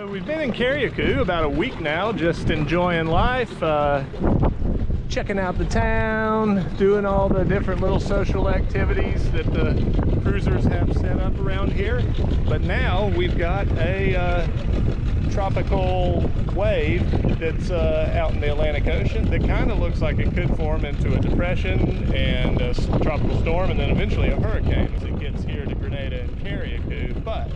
So we've been in Carriacou about a week now, just enjoying life, checking out the town, doing all the different little social activities that the cruisers have set up around here. But now we've got a tropical wave that's out in the Atlantic Ocean that kind of looks like it could form into a depression and a tropical storm and then eventually a hurricane as it gets here to Grenada and Carriacou. But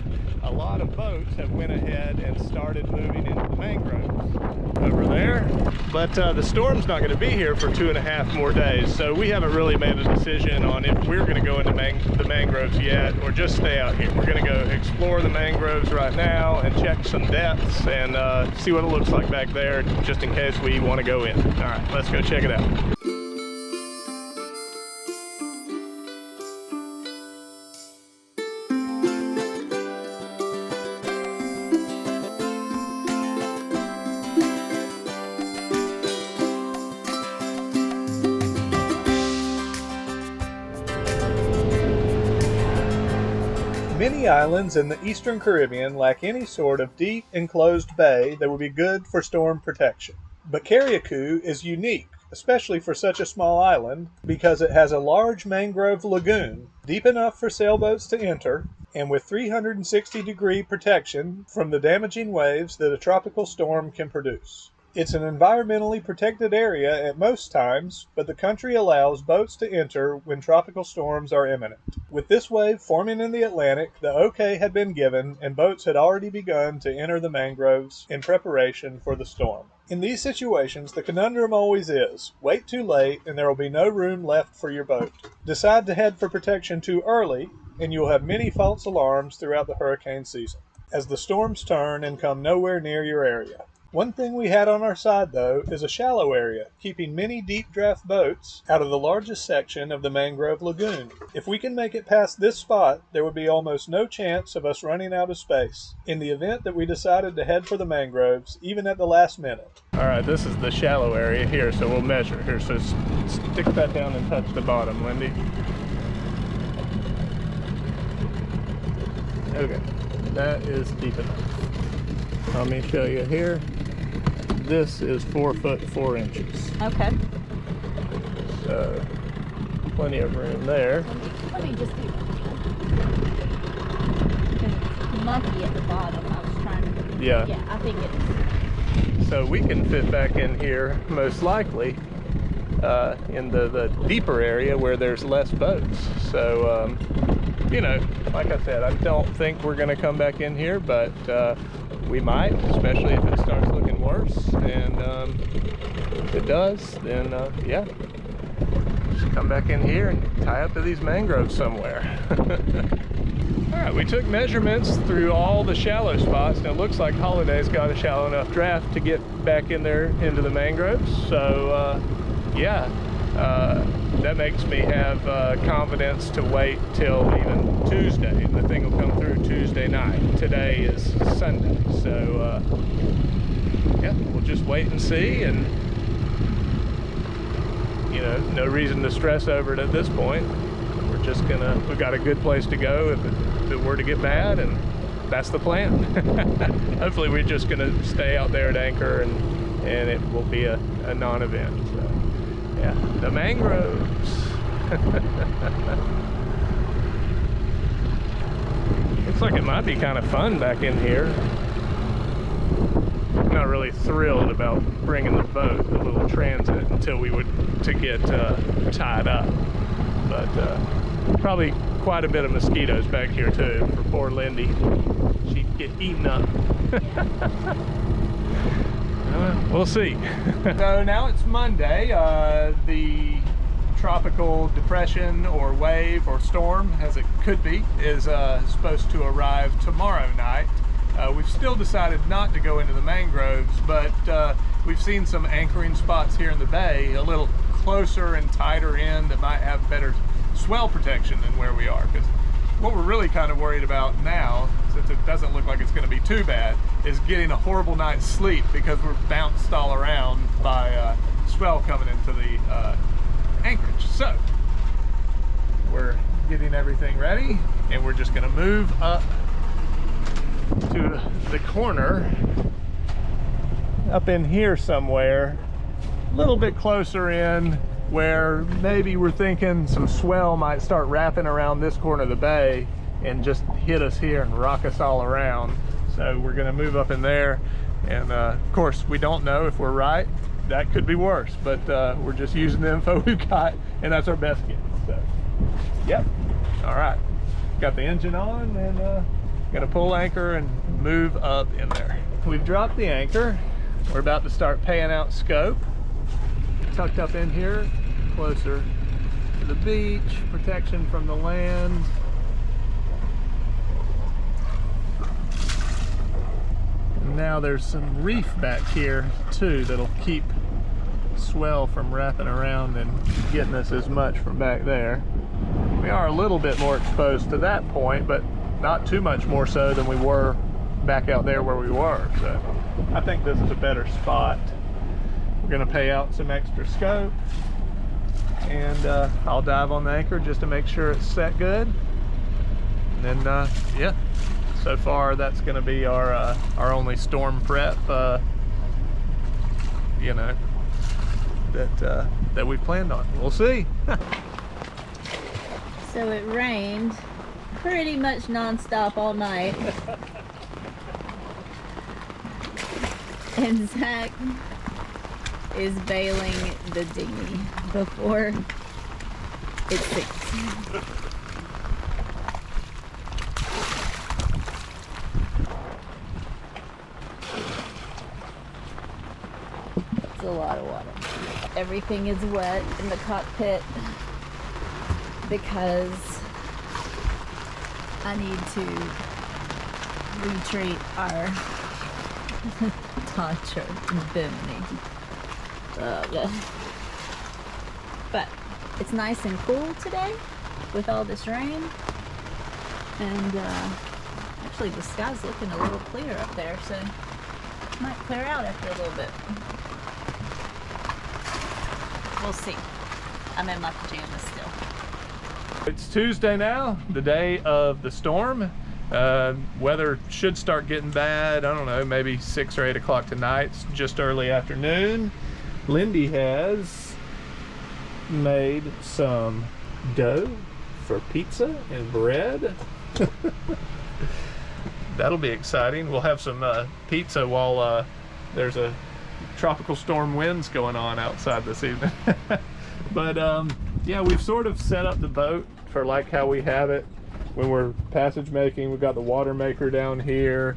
a lot of boats have went ahead and started moving into the mangroves over there. But the storm's not going to be here for 2.5 more days, so we haven't really made a decision on if we're going to go into the mangroves yet or just stay out here. We're going to go explore the mangroves right now and check some depths and see what it looks like back there, just in case we want to go in. All right, let's go check it out. Many islands in the Eastern Caribbean lack any sort of deep, enclosed bay that would be good for storm protection. But Carriacou is unique, especially for such a small island, because it has a large mangrove lagoon, deep enough for sailboats to enter, and with 360-degree protection from the damaging waves that a tropical storm can produce. It's an environmentally protected area at most times, but the country allows boats to enter when tropical storms are imminent. With this wave forming in the Atlantic, the OK had been given and boats had already begun to enter the mangroves in preparation for the storm. In these situations, the conundrum always is, wait too late and there will be no room left for your boat. Decide to head for protection too early, and you will have many false alarms throughout the hurricane season, as the storms turn and come nowhere near your area. One thing we had on our side, though, is a shallow area, keeping many deep draft boats out of the largest section of the mangrove lagoon. If we can make it past this spot, there would be almost no chance of us running out of space, in the event that we decided to head for the mangroves, even at the last minute. All right, this is the shallow area here, so we'll measure here. So stick that down and touch the bottom, Lindy. Okay, that is deep enough. Let me show you here. This is 4 foot 4 inches. Okay. So plenty of room there. Let me just do it's mucky at the bottom. I was trying to. Yeah. Yeah, I think it's. So we can fit back in here most likely in the deeper area where there's less boats. So you know, like I said, I don't think we're going to come back in here, but we might, especially if it starts looking worse. And if it does, then yeah, just come back in here and tie up to these mangroves somewhere. All right, we took measurements through all the shallow spots, and it looks like Holiday's got a shallow enough draft to get back in there into the mangroves. So yeah, that makes me have confidence to wait till even Tuesday, and the thing will come through Tuesday night. Today is Sunday, so yeah, we'll just wait and see, and you know, no reason to stress over it at this point. We're just we've got a good place to go if it were to get bad, and that's the plan. Hopefully we're just gonna stay out there at anchor, and it will be a non-event. So yeah, the mangroves. Looks like it might be kind of fun back in here. I'm not really thrilled about bringing the boat, the little transit, until we would to get tied up. But probably quite a bit of mosquitoes back here too for poor Lindy. She'd get eaten up. We'll see. So now it's Monday. The tropical depression or wave or storm, as it could be, is supposed to arrive tomorrow night. We've still decided not to go into the mangroves, but we've seen some anchoring spots here in the bay a little closer and tighter in that might have better swell protection than where we are. Because what we're really kind of worried about now, since it doesn't look like it's going to be too bad, is getting a horrible night's sleep because we're bounced all around by swell coming into the anchorage. So we're getting everything ready, and we're just going to move up to the corner up in here somewhere, a little bit closer in, where maybe we're thinking some swell might start wrapping around this corner of the bay and just hit us here and rock us all around. So we're gonna move up in there, and of course we don't know if we're right. That could be worse, but we're just using the info we've got, and that's our best guess. So yep, all right, got the engine on, and gonna pull anchor and move up in there. We've dropped the anchor. We're about to start paying out scope. Tucked up in here, closer to the beach, protection from the land. And now there's some reef back here too that'll keep swell from wrapping around and getting us as much from back there. We are a little bit more exposed to that point, but not too much more so than we were back out there where we were. So I think this is a better spot. We're gonna pay out some extra scope, and I'll dive on the anchor just to make sure it's set good. And then yeah, so far that's gonna be our only storm prep, you know, that we planned on. We'll see. So it rained pretty much non-stop all night. And Zach is bailing the dinghy before it sinks. It's a lot of water. Everything is wet in the cockpit because I need to retreat our Tantra Bimini. But it's nice and cool today with all this rain, and actually the sky's looking a little clear up there, so it might clear out after a little bit. We'll see. I'm in my pajamas still. It's Tuesday now, the day of the storm. Weather should start getting bad, I don't know, maybe 6 or 8 o'clock tonight. It's just early afternoon. Lindy has made some dough for pizza and bread. That'll be exciting. We'll have some pizza while there's a tropical storm winds going on outside this evening. But yeah, we've sort of set up the boat for like how we have it when we're passage making. We've got the water maker down here.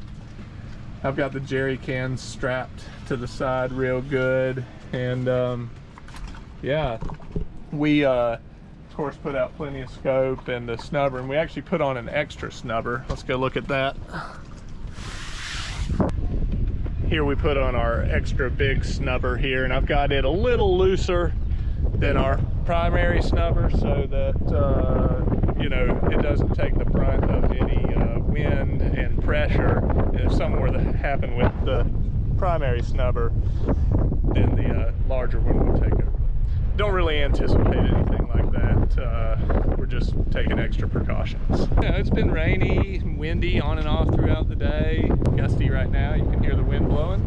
I've got the jerry cans strapped to the side real good, and yeah, we of course put out plenty of scope and the snubber, and we actually put on an extra snubber. Let's go look at that. Here we put on our extra big snubber here, and I've got it a little looser than our primary snubber so that you know, it doesn't take the brunt of any wind and pressure. And if something were to happen with the primary snubber, then the larger one would take over. Don't really anticipate anything like that. We're just taking extra precautions. Yeah, it's been rainy and windy on and off throughout the day. Gusty right now, you can hear the wind blowing.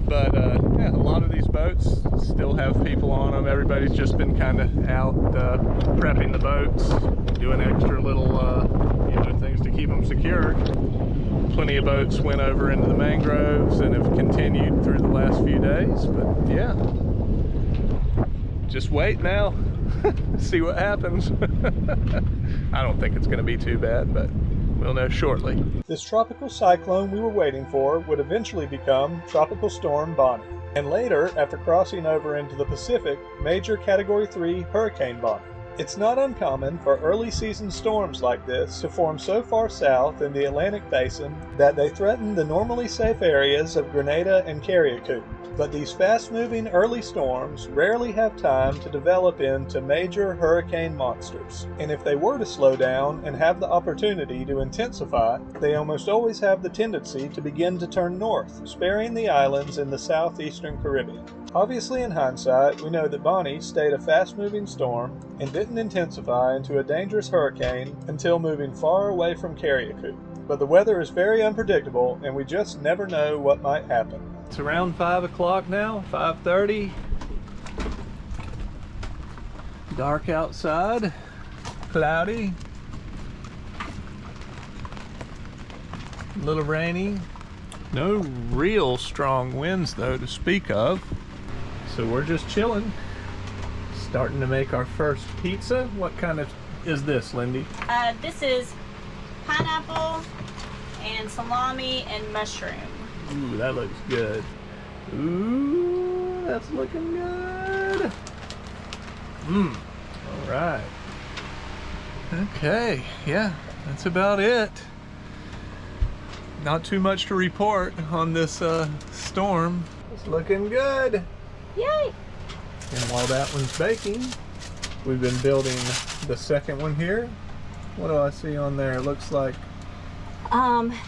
But yeah, a lot of these boats still have people on them. Everybody's just been kind of out prepping the boats, doing extra little you know, things to keep them secure. Plenty of boats went over into the mangroves and have continued through the last few days. But yeah, just wait now. See what happens. I don't think it's going to be too bad, but we'll know shortly. This tropical cyclone we were waiting for would eventually become Tropical Storm Bonnie, and later, after crossing over into the Pacific, Major Category 3 Hurricane Bonnie. It's not uncommon for early season storms like this to form so far south in the Atlantic Basin that they threaten the normally safe areas of Grenada and Carriacou. But these fast-moving early storms rarely have time to develop into major hurricane monsters. And if they were to slow down and have the opportunity to intensify, they almost always have the tendency to begin to turn north, sparing the islands in the southeastern Caribbean. Obviously, in hindsight, we know that Bonnie stayed a fast-moving storm and didn't intensify into a dangerous hurricane until moving far away from Carriacou. But the weather is very unpredictable, and we just never know what might happen. It's around 5 o'clock now, 5:30. Dark outside, cloudy, a little rainy. No real strong winds though to speak of. So we're just chilling, starting to make our first pizza. What kind of is this, Lindy? This is pineapple and salami and mushroom. Ooh, that looks good. Ooh, that's looking good. All right. Okay, yeah, that's about it. Not too much to report on this storm. It's looking good. Yay! And while that one's baking, we've been building the second one here. What do I see on there? It looks like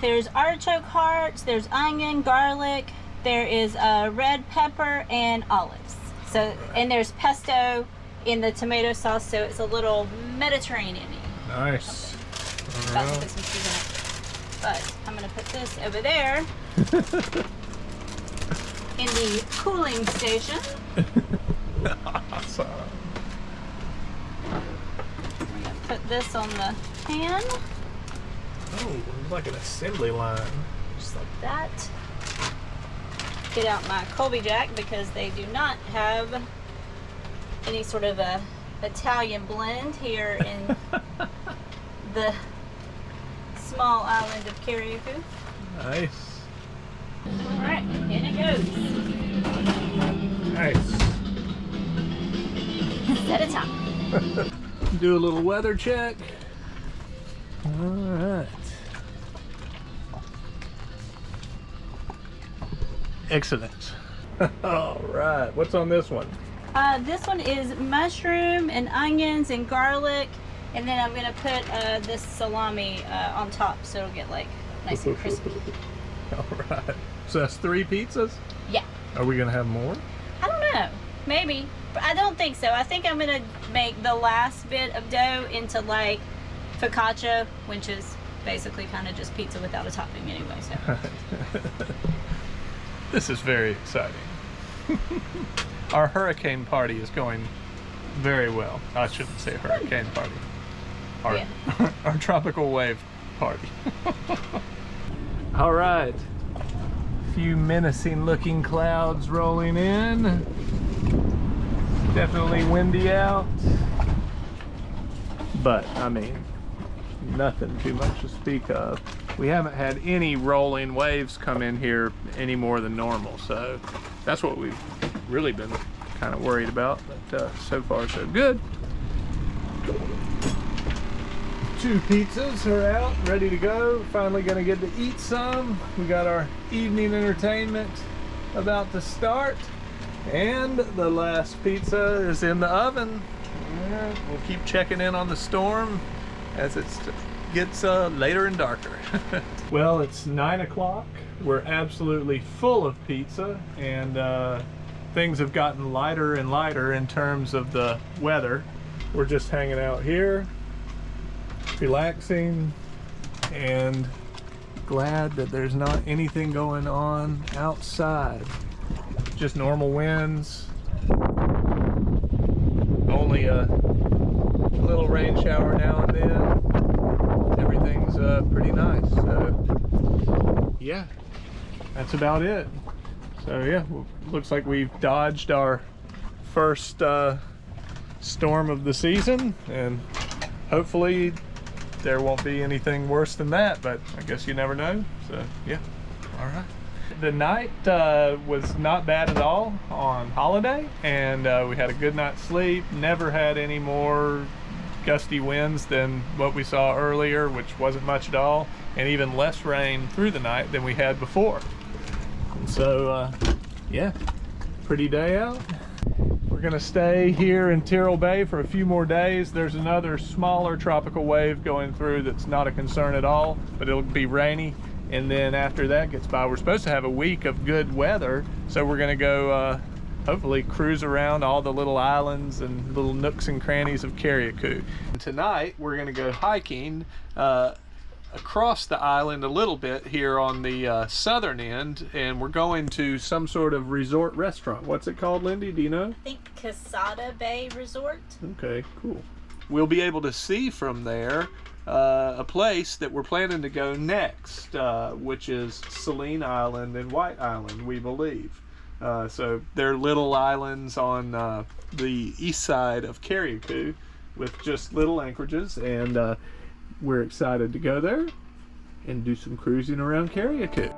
There's artichoke hearts, there's onion, garlic, there is red pepper and olives. So, and there's pesto in the tomato sauce, so it's a little Mediterranean-y. nice. About to put some cheese in it. But I'm gonna put this over there in the cooling station. Awesome. We're gonna put this on the pan, Oh, it's like an assembly line. just like that. Get out my Colby Jack because they do not have any sort of a Italian blend here in the small island of Carriacou. Nice. Alright, in it goes. Nice. Set a time. Do a little weather check. All right. Excellent. All right. What's on this one? This one is mushroom and onions and garlic, and then I'm gonna put this salami on top so it'll get like nice and crispy. All right. So that's 3 pizzas? Yeah. Are we gonna have more? I don't know. Maybe. But I don't think so. I think I'm gonna make the last bit of dough into like focaccia, which is basically kind of just pizza without a topping anyway. So This is very exciting. Our hurricane party is going very well. I shouldn't say hurricane party. Our, Yeah. our tropical wave party. All right. Few menacing looking clouds rolling in. Definitely windy out. But, I mean, nothing too much to speak of. We haven't had any rolling waves come in here any more than normal, so that's what we've really been kind of worried about, but so far so good. 2 pizzas are out, ready to go. Finally gonna get to eat some. We got our evening entertainment about to start, and the last pizza is in the oven. Yeah, we'll keep checking in on the storm as it gets later and darker. Well, it's 9 o'clock. We're absolutely full of pizza, and things have gotten lighter and lighter in terms of the weather. We're just hanging out here, relaxing, and glad that there's not anything going on outside. Just normal winds. Only a little rain shower now and then. Everything's pretty nice. So yeah, that's about it. So yeah, looks like we've dodged our first storm of the season, and hopefully there won't be anything worse than that, but I guess you never know. So yeah, all right. The night was not bad at all on holiday, and we had a good night's sleep. Never had any more gusty winds than what we saw earlier, which wasn't much at all, and even less rain through the night than we had before. And so yeah, pretty day out. We're gonna stay here in Tyrrell Bay for a few more days. There's another smaller tropical wave going through that's not a concern at all, but it'll be rainy. And then after that gets by, we're supposed to have a week of good weather. So we're gonna go hopefully cruise around all the little islands and little nooks and crannies of Carriacou. Tonight we're going to go hiking across the island a little bit here on the southern end, and we're going to some sort of resort restaurant. What's it called, Lindy? Do you know? I think Casada Bay Resort. Okay, cool. We'll be able to see from there a place that we're planning to go next, which is Saline Island and White Island, we believe. So they're little islands on the east side of Carriacou with just little anchorages, and we're excited to go there and do some cruising around Carriacou.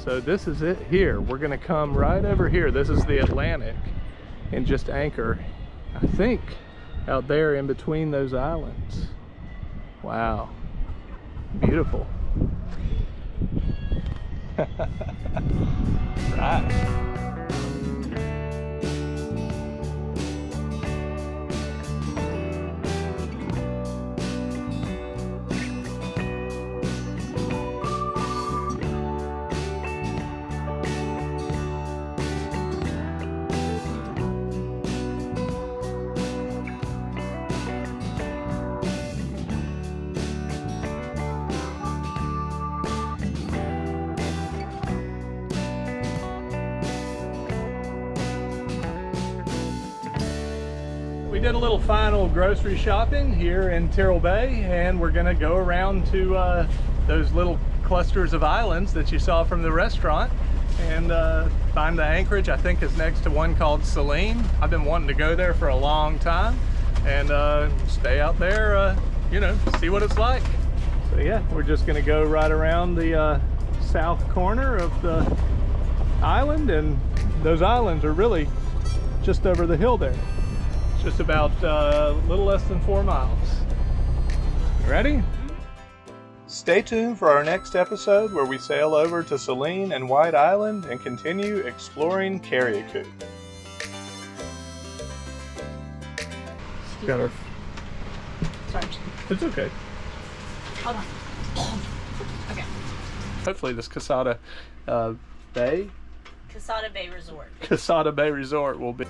So this is it here. We're gonna come right over here. This is the Atlantic, and just anchor, I think, out there in between those islands. Wow, beautiful. Right. We did a little final grocery shopping here in Tyrrell Bay, and we're gonna go around to those little clusters of islands that you saw from the restaurant and find the anchorage. I think is next to one called Saline. I've been wanting to go there for a long time, and stay out there, you know, see what it's like. So yeah, we're just gonna go right around the south corner of the island, and those islands are really just over the hill there. Just about a little less than 4 miles. Ready? Stay tuned for our next episode where we sail over to Saline and White Island and continue exploring Carriacou. Got our... Sorry. It's okay. Hold on. Okay. Hopefully this Casada Bay Casada Bay Resort. Casada Bay Resort will be...